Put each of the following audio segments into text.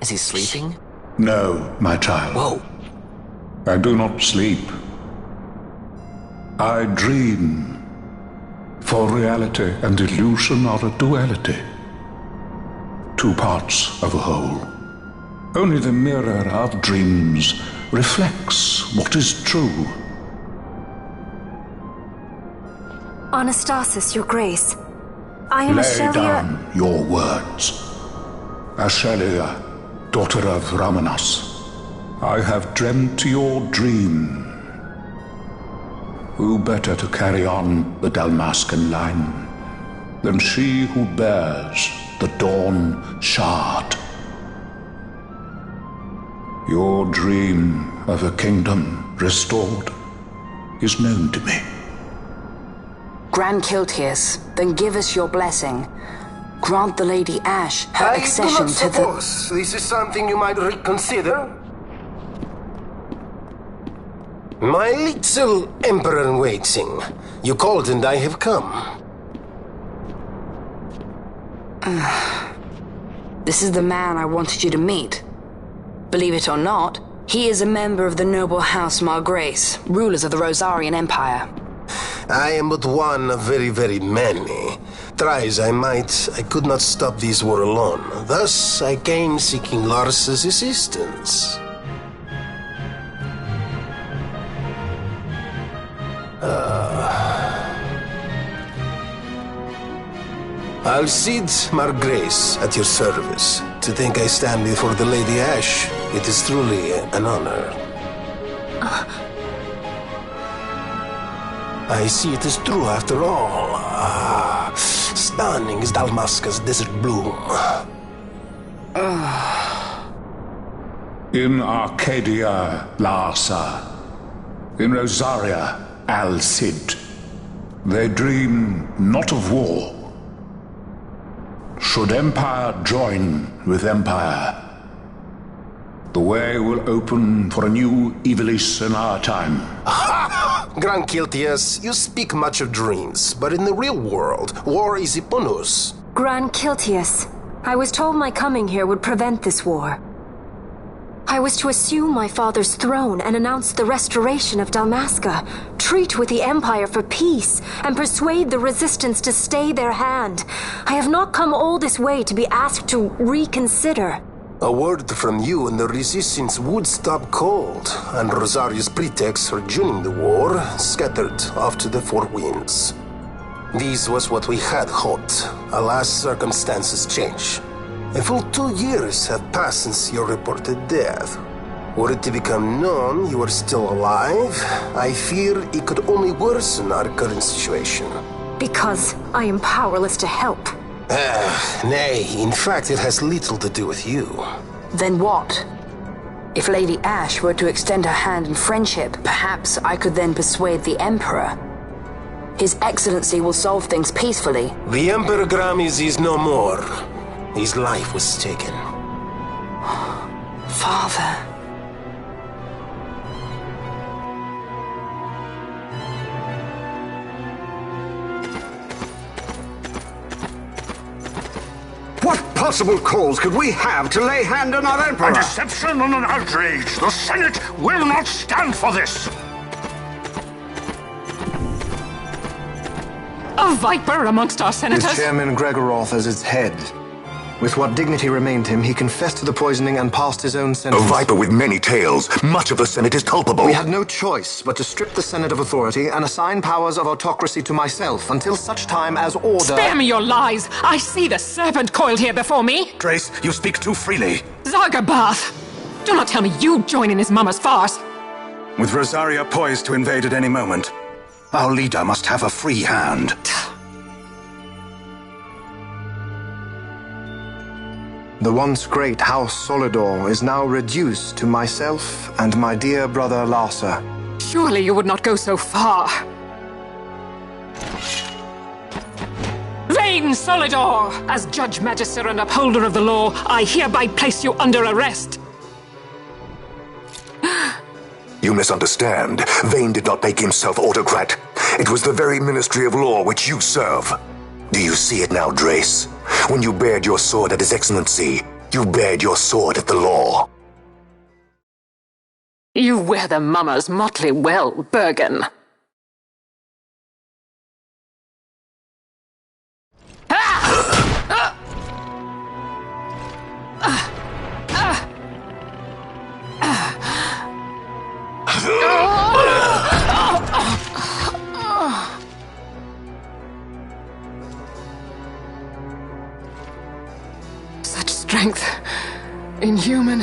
Is he sleeping? No, my child. Whoa. I do not sleep. I dream. For reality and illusion are a duality. Two parts of a whole. Only the mirror of dreams reflects what is true. Anastasis, Your Grace. I am Lay down your words. Ashelia, daughter of Ramanas, I have dreamt your dream. Who better to carry on the Dalmascan line than she who bears the Dawn Shard? Your dream of a kingdom restored is known to me. Grand Kiltias, then give us your blessing. Grant the Lady Ash her accession to the... I do not suppose this is something you might reconsider. My little Emperor-in-Waiting, you called and I have come. This is the man I wanted you to meet. Believe it or not, he is a member of the noble house Margrace, rulers of the Rosarian Empire. I am but one of very, very many. Try as I might, I could not stop this war alone. Thus, I came seeking Larsa's assistance. Alcide Margrace, at your service. To think I stand before the Lady Ash, it is truly an honor. I see it is true after all. Stunning is Dalmasca's desert bloom. In Arcadia, Larsa. In Rosaria, Alcid. They dream not of war. Should empire join with empire, the way will open for a new Ivalice in our time. Grand Kiltias, you speak much of dreams, but in the real world, war is upon us. Grand Kiltias, I was told my coming here would prevent this war. I was to assume my father's throne and announce the restoration of Dalmasca, treat with the Empire for peace, and persuade the resistance to stay their hand. I have not come all this way to be asked to reconsider. A word from you and the resistance would stop cold, and Rosaria's pretext for joining the war scattered off to the four winds. This was what we had hoped. Alas, circumstances change. A full 2 years have passed since your reported death. Were it to become known you are still alive, I fear it could only worsen our current situation. Because I am powerless to help. Nay, in fact it has little to do with you. Then what? If Lady Ash were to extend her hand in friendship, perhaps I could then persuade the Emperor. His Excellency will solve things peacefully. The Emperor Gramis is no more. His life was taken. Father. What possible cause could we have to lay hand on our Emperor? A deception and an outrage. The Senate will not stand for this. A viper amongst our senators? With Chairman Gregoroth as its head. With what dignity remained him, he confessed to the poisoning and passed his own sentence. A viper with many tails. Much of the Senate is culpable. We had no choice but to strip the Senate of authority and assign powers of autocracy to myself until such time as order... Spare me your lies! I see the serpent coiled here before me! Grace, you speak too freely. Zargabath! Do not tell me you join in his mama's farce. With Rosaria poised to invade at any moment, our leader must have a free hand. The once great House Solidor is now reduced to myself and my dear brother Larsa. Surely you would not go so far. Vain Solidor! As Judge Magister and upholder of the law, I hereby place you under arrest. You misunderstand. Vane did not make himself autocrat. It was the very Ministry of Law which you serve. Do you see it now, Drace? When you bared your sword at His Excellency, You bared your sword at the law. You wear the mummer's motley well, Bergen. Such strength. Inhuman.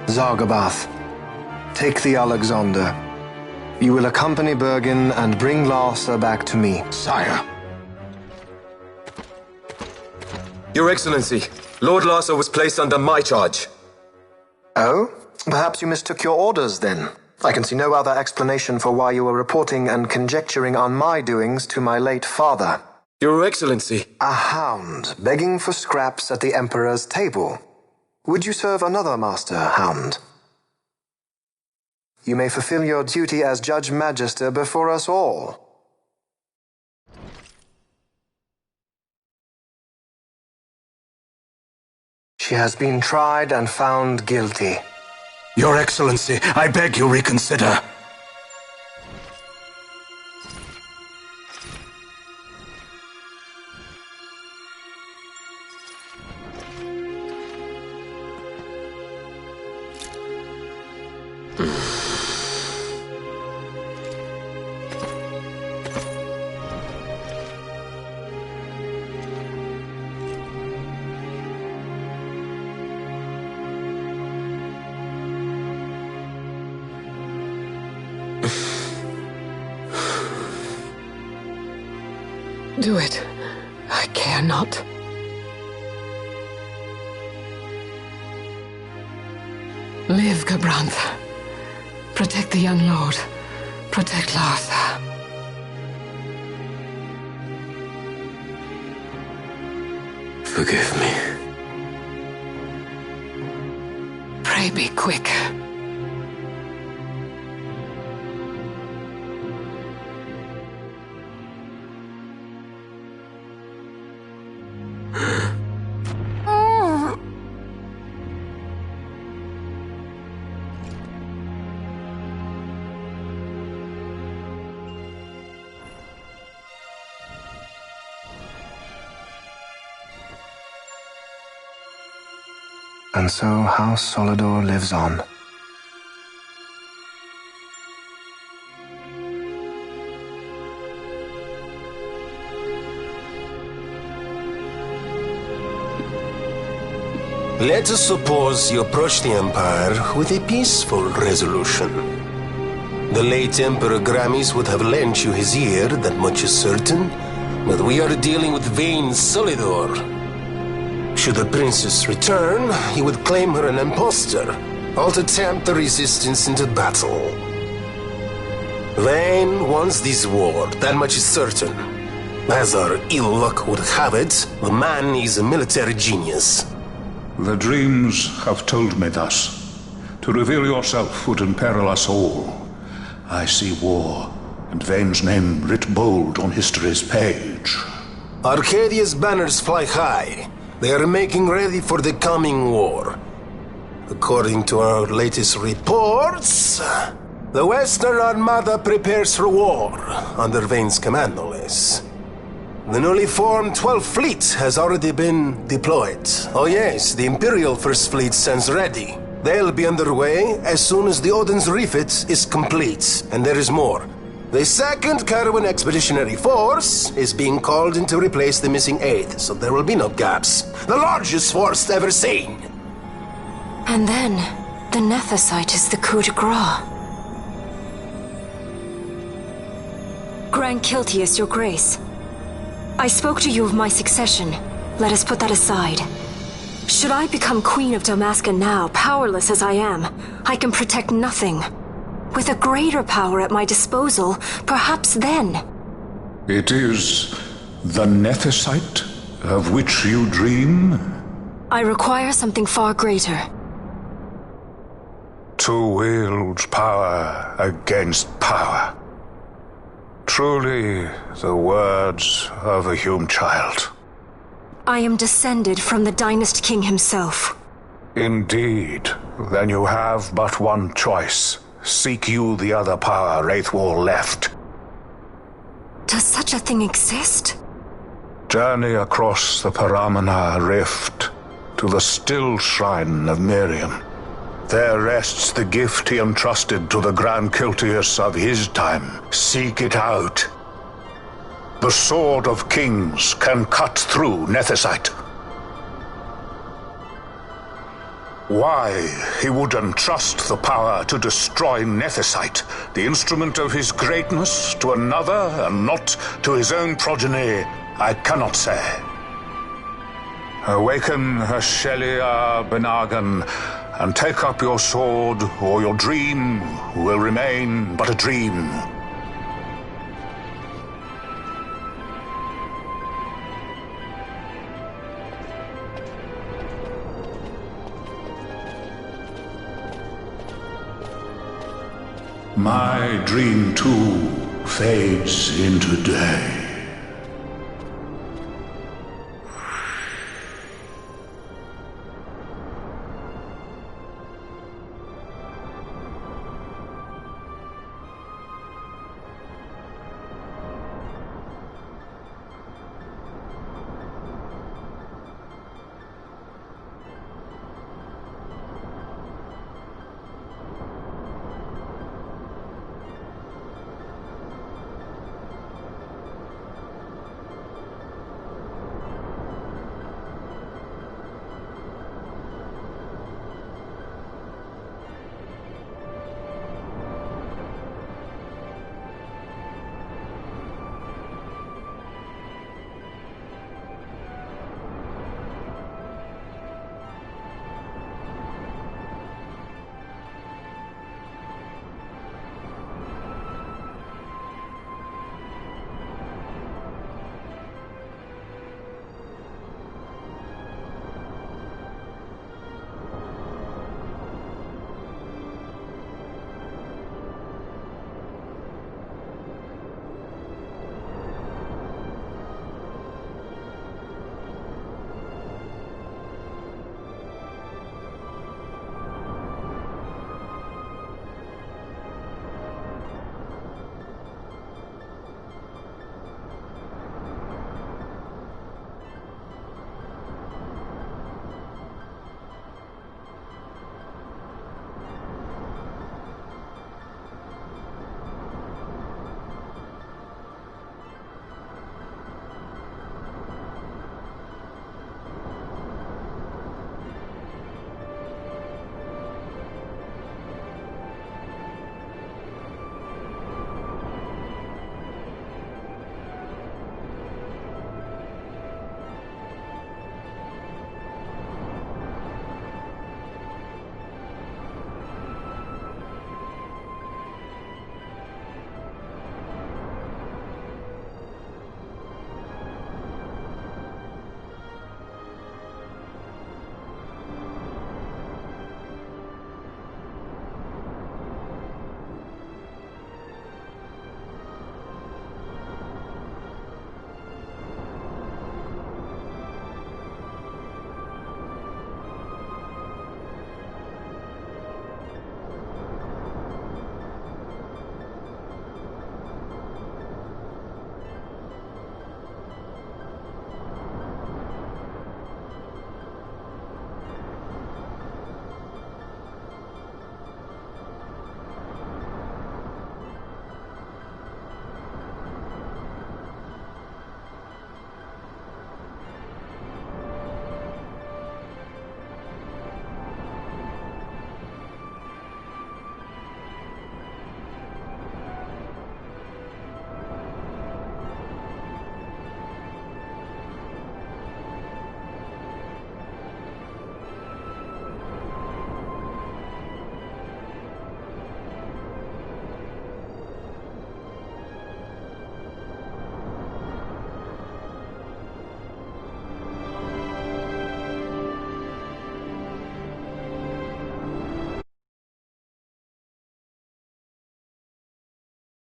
Zargabath, take the Alexander. You will accompany Bergen and bring Larsa back to me. Sire. Your Excellency, Lord Larsa was placed under my charge. Oh? Perhaps you mistook your orders, then. I can see no other explanation for why you were reporting and conjecturing on my doings to my late father. Your Excellency. A hound begging for scraps at the Emperor's table. Would you serve another master, Hound? You may fulfill your duty as Judge Magister before us all. She has been tried and found guilty. Your Excellency, I beg you reconsider. Do it. I care not. Live, Gabrantha. Protect the young lord. Protect Larsa. Forgive me. Pray be quick. And so House Solidor lives on. Let us suppose you approach the Empire with a peaceful resolution. The late Emperor Gramis would have lent you his ear, that much is certain, but we are dealing with vain Solidor. Should the princess return, he would claim her an impostor, or to tempt the resistance into battle. Vayne wants this war, that much is certain. As our ill luck would have it, the man is a military genius. The dreams have told me thus. To reveal yourself would imperil us all. I see war, and Vayne's name writ bold on history's page. Arcadia's banners fly high. They are making ready for the coming war. According to our latest reports, the Western Armada prepares for war, under Vayne's command, no less. The newly formed 12th Fleet has already been deployed. Oh yes, the Imperial First Fleet stands ready. They'll be underway as soon as the Odin's refit is complete, and there is more. The 2nd Caravan Expeditionary Force is being called in to replace the missing 8th, so there will be no gaps. The largest force ever seen! And then, the Nethicite is the coup de grace. Grand Kiltius, your grace. I spoke to you of my succession. Let us put that aside. Should I become Queen of Dalmasca now, powerless as I am, I can protect nothing. With a greater power at my disposal, perhaps then. It is the Nethicite of which you dream? I require something far greater. To wield power against power. truly the words of a Hume child. I am descended from the Dynast King himself. Indeed. Then you have but one choice. Seek you the other power Wraithwall left. Does such a thing exist? Journey across the Paramana Rift to the still shrine of Miriam. There rests the gift he entrusted to the Grand Kiltius of his time. Seek it out. The Sword of Kings can cut through Nethicite. Why he would entrust the power to destroy Nethicite, the instrument of his greatness, to another and not to his own progeny, I cannot say. Awaken Shelia Benagan, and take up your sword, or your dream will remain but a dream. My dream too fades into day.